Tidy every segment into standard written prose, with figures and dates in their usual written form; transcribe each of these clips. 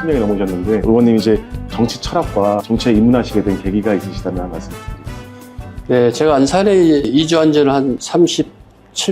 30년이 넘으셨는데 의원님 이제 정치 철학과 정치에 입문하시게 된 계기가 있으시다면 말씀 부탁드립니다. 네, 제가 안산에 이주한 지는 한 37,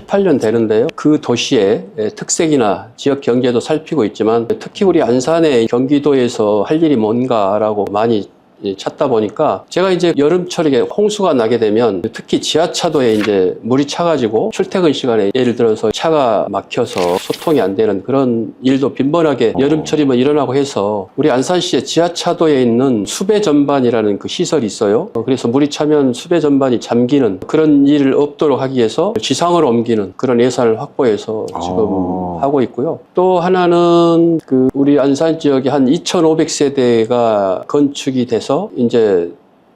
8년 되는데요. 그 도시의 특색이나 지역 경제도 살피고 있지만 특히 우리 안산의 경기도에서 할 일이 뭔가라고 많이 찾다 보니까 제가 이제 여름철에 홍수가 나게 되면 특히 지하차도에 이제 물이 차가지고 출퇴근 시간에 예를 들어서 차가 막혀서 소통이 안 되는 그런 일도 빈번하게 여름철이면 일어나고 해서 우리 안산시의 지하차도에 있는 수배 전반이라는 그 시설이 있어요. 그래서 물이 차면 수배 전반이 잠기는 그런 일을 없도록 하기 위해서 지상으로 옮기는 그런 예산을 확보해서 지금 하고 있고요. 또 하나는 그 우리 안산 지역에 한 2,500세대가 건축이 돼서 이제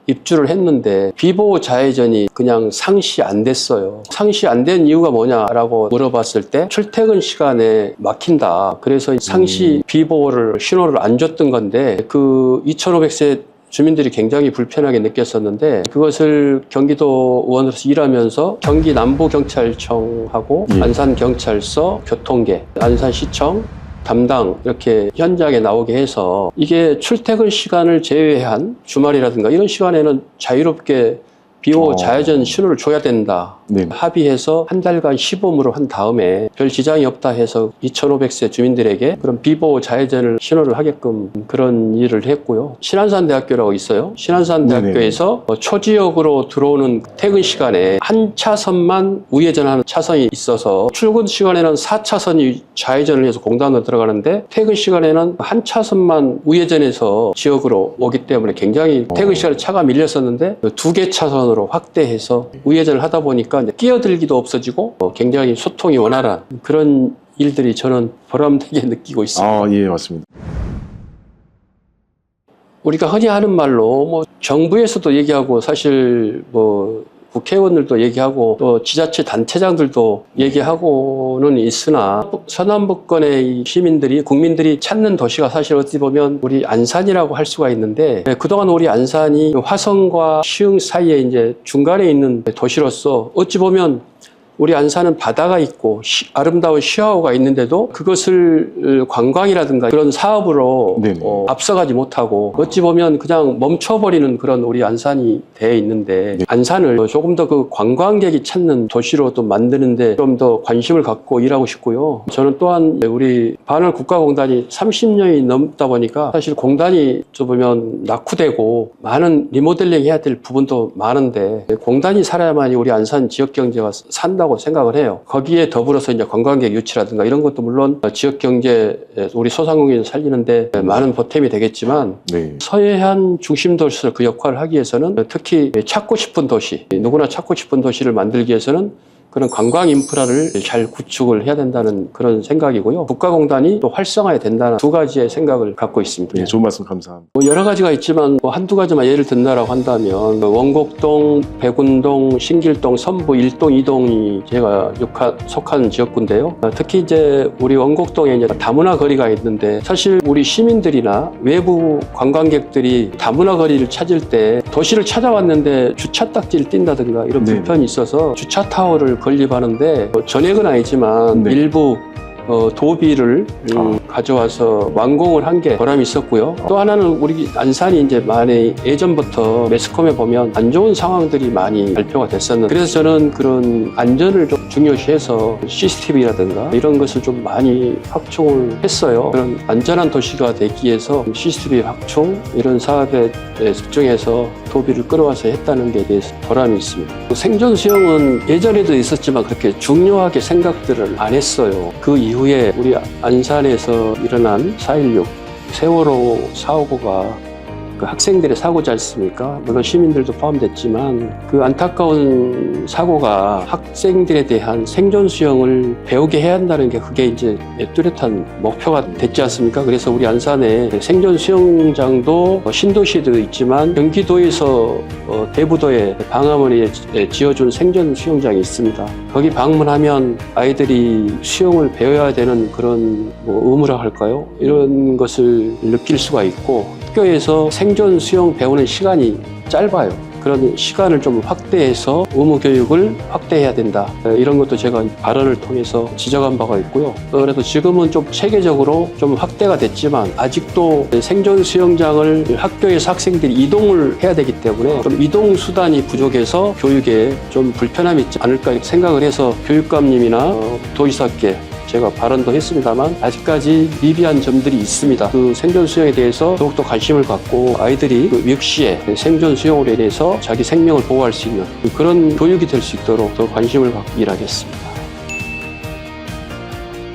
입주를 했는데 비보호 자해전이 그냥 상시 안 됐어요. 상시 안 된 이유가 뭐냐라고 물어봤을 때 출퇴근 시간에 막힌다. 그래서 상시 비보호를 신호를 안 줬던 건데 그 2,500세 주민들이 굉장히 불편하게 느꼈었는데 그것을 경기도 의원으로서 일하면서 경기 남부경찰청하고 안산경찰서, 교통계, 안산시청 담당 이렇게 현장에 나오게 해서 이게 출퇴근 시간을 제외한 주말이라든가 이런 시간에는 자유롭게 비호 자해전 신호를 줘야 된다. 네. 합의해서 한 달간 시범으로 한 다음에 별 지장이 없다 해서 2,500세 주민들에게 그런 비보호 자해전을 신호를 하게끔 그런 일을 했고요. 신안산대학교라고 있어요. 신안산대학교에서 초지역으로 들어오는 퇴근 시간에 한 차선만 우회전하는 차선이 있어서 출근 시간에는 4차선이 좌회전을 해서 공단으로 들어가는데 퇴근 시간에는 한 차선만 우회전해서 지역으로 오기 때문에 굉장히 퇴근 시간에 차가 밀렸었는데 2개 차선으로 확대해서 우회전을 하다 보니까 끼어들기도 없어지고 굉장히 소통이 원활한 그런 일들이 저는 보람되게 느끼고 있습니다. 예, 맞습니다. 우리가 흔히 하는 말로 뭐 정부에서도 얘기하고 사실 뭐 국회의원들도 얘기하고 또 지자체 단체장들도 얘기하고는 있으나 서남북권의 시민들이 국민들이 찾는 도시가 사실 어찌 보면 우리 안산이라고 할 수가 있는데 그동안 우리 안산이 화성과 시흥 사이에 이제 중간에 있는 도시로서 어찌 보면 우리 안산은 바다가 있고 아름다운 시야호가 있는데도 그것을 관광이라든가 그런 사업으로 앞서가지 못하고 어찌 보면 그냥 멈춰버리는 그런 우리 안산이 돼 있는데 안산을 조금 더 그 관광객이 찾는 도시로 또 만드는데 좀 더 관심을 갖고 일하고 싶고요. 저는 또한 우리 반월 국가공단이 30년이 넘다 보니까 사실 공단이 좀 보면 낙후되고 많은 리모델링 해야 될 부분도 많은데 공단이 살아야만이 우리 안산 지역 경제가 산다 고 생각을 해요. 거기에 더불어서 이제 관광객 유치라든가 이런 것도 물론 지역 경제 우리 소상공인 살리는데 많은 보탬이 되겠지만 서해안 중심 도시로 그 역할을 하기 위해서는 특히 찾고 싶은 도시, 누구나 찾고 싶은 도시를 만들기 위해서는 그런 관광 인프라를 잘 구축을 해야 된다는 그런 생각이고요. 국가공단이 또 활성화해야 된다는 두 가지의 생각을 갖고 있습니다. 네, 좋은 말씀 감사합니다. 뭐 여러 가지가 있지만 뭐 한두 가지만 예를 든다라고 한다면 원곡동, 백운동, 신길동, 선부 1동, 2동이 제가 속한 지역구인데요. 특히 이제 우리 원곡동에 이제 다문화 거리가 있는데 사실 우리 시민들이나 외부 관광객들이 다문화 거리를 찾을 때 도시를 찾아왔는데 주차 딱지를 띈다든가 이런 불편이 있어서 주차 타워를 건립하는데 전액은 아니지만 일부 도비를 가져와서 완공을 한 게 보람이 있었고요. 또 하나는 우리 안산이 이제 많이 예전부터 매스컴에 보면 안 좋은 상황들이 많이 발표가 됐었는데 그래서 저는 그런 안전을 좀 중요시해서 CCTV라든가 이런 것을 좀 많이 확충을 했어요. 그런 안전한 도시가 되기 위해서 CCTV 확충 이런 사업에 집중해서 도비를 끌어와서 했다는 게 대해서 보람이 있습니다. 생존 수용은 예전에도 있었지만 그렇게 중요하게 생각들을 안 했어요. 그 이후에 우리 안산에서 일어난 4.16 세월호 사고가 그 학생들의 사고지 않습니까? 물론 시민들도 포함됐지만 그 안타까운 사고가 학생들에 대한 생존 수영을 배우게 해야 한다는 게 그게 이제 뚜렷한 목표가 됐지 않습니까? 그래서 우리 안산에 생존 수영장도 신도시도 있지만 경기도에서 대부도에 방화문에 지어준 생존 수영장이 있습니다. 거기 방문하면 아이들이 수영을 배워야 되는 그런 뭐 의무라 할까요? 이런 것을 느낄 수가 있고 학교에서 생존 수영 배우는 시간이 짧아요. 그런 시간을 좀 확대해서 의무 교육을 확대해야 된다. 이런 것도 제가 발언을 통해서 지적한 바가 있고요. 그래도 지금은 좀 체계적으로 좀 확대가 됐지만 아직도 생존 수영장을 학교에서 학생들이 이동을 해야 되기 때문에 좀 이동 수단이 부족해서 교육에 좀 불편함이 있지 않을까 생각을 해서 교육감님이나 도지사께 제가 발언도 했습니다만 아직까지 미비한 점들이 있습니다. 그 생존 수영에 대해서 더욱더 관심을 갖고 아이들이 그 육시에 생존 수영으로 인해서 자기 생명을 보호할 수 있는 그런 교육이 될 수 있도록 더 관심을 갖고 일하겠습니다.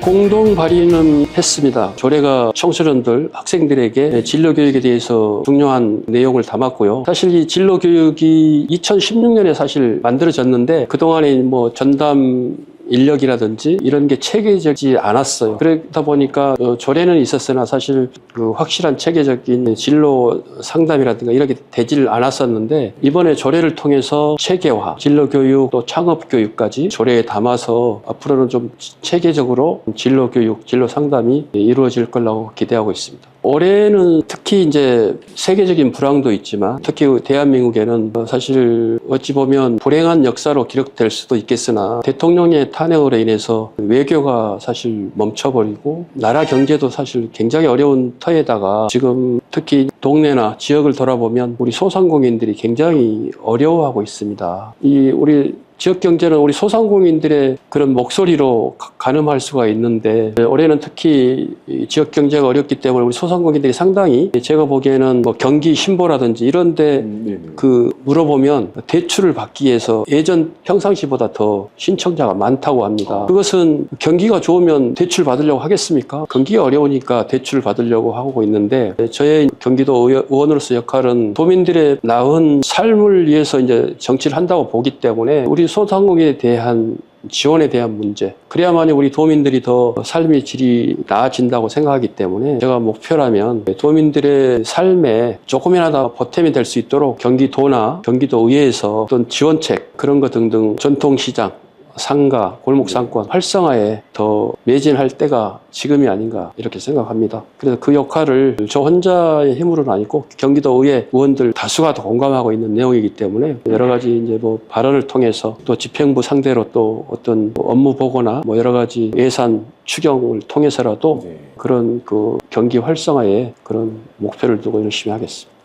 공동 발의는 했습니다. 조례가 청소년들, 학생들에게 진로 교육에 대해서 중요한 내용을 담았고요. 사실 이 진로 교육이 2016년에 사실 만들어졌는데 그동안에 뭐 전담 인력이라든지 이런 게 체계적이지 않았어요. 그러다 보니까 조례는 있었으나 사실 그 확실한 체계적인 진로 상담이라든가 이렇게 되질 않았었는데 이번에 조례를 통해서 체계화, 진로 교육 또 창업 교육까지 조례에 담아서 앞으로는 좀 체계적으로 진로 교육, 진로 상담이 이루어질 거라고 기대하고 있습니다. 올해는 특히 이제 세계적인 불황도 있지만 특히 대한민국에는 사실 어찌 보면 불행한 역사로 기록될 수도 있겠으나 대통령의 탄핵으로 인해서 외교가 사실 멈춰버리고 나라 경제도 사실 굉장히 어려운 터에다가 지금 특히 동네나 지역을 돌아보면 우리 소상공인들이 굉장히 어려워하고 있습니다. 우리 지역 경제는 우리 소상공인들의 그런 목소리로 가늠할 수가 있는데 올해는 특히 지역 경제가 어렵기 때문에 우리 소상공인들이 상당히 제가 보기에는 뭐 경기 신보라든지 이런데 그 물어보면 대출을 받기 위해서 예전 평상시보다 더 신청자가 많다고 합니다. 그것은 경기가 좋으면 대출 받으려고 하겠습니까? 경기가 어려우니까 대출을 받으려고 하고 있는데 저의 경기도 의원으로서 역할은 도민들의 나은 삶을 위해서 이제 정치를 한다고 보기 때문에 우리 소상공인에 대한 지원에 대한 문제 그래야만이 우리 도민들이 더 삶의 질이 나아진다고 생각하기 때문에 제가 목표라면 도민들의 삶에 조금이라도 보탬이 될 수 있도록 경기도나 경기도의회에서 어떤 지원책 그런 것 등등 전통시장 상가, 골목상권 활성화에 더 매진할 때가 지금이 아닌가 이렇게 생각합니다. 그래서 그 역할을 저 혼자의 힘으로는 아니고 경기도 의회 의원들 다수가 더 공감하고 있는 내용이기 때문에 여러 가지 이제 뭐 발언을 통해서 또 집행부 상대로 또 어떤 업무 보고나 뭐 여러 가지 예산 추경을 통해서라도 그런 그 경기 활성화에 그런 목표를 두고 열심히 하겠습니다.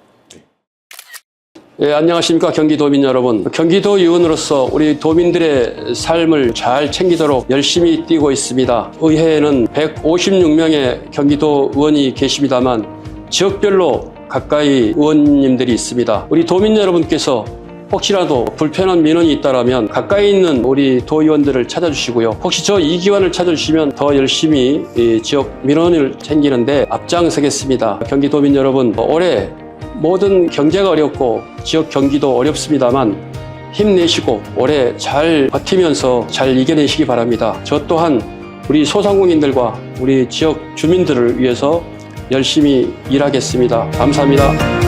예, 안녕하십니까 경기도민 여러분. 경기도 의원으로서 우리 도민들의 삶을 잘 챙기도록 열심히 뛰고 있습니다. 의회에는 156명의 경기도 의원이 계십니다만 지역별로 가까이 의원님들이 있습니다. 우리 도민 여러분께서 혹시라도 불편한 민원이 있다면 가까이 있는 우리 도의원들을 찾아주시고요. 혹시 저 이기관을 찾아주시면 더 열심히 이 지역 민원을 챙기는데 앞장서겠습니다. 경기도민 여러분, 올해 모든 경제가 어렵고 지역 경기도 어렵습니다만 힘내시고 올해 잘 버티면서 잘 이겨내시기 바랍니다. 저 또한 우리 소상공인들과 우리 지역 주민들을 위해서 열심히 일하겠습니다. 감사합니다.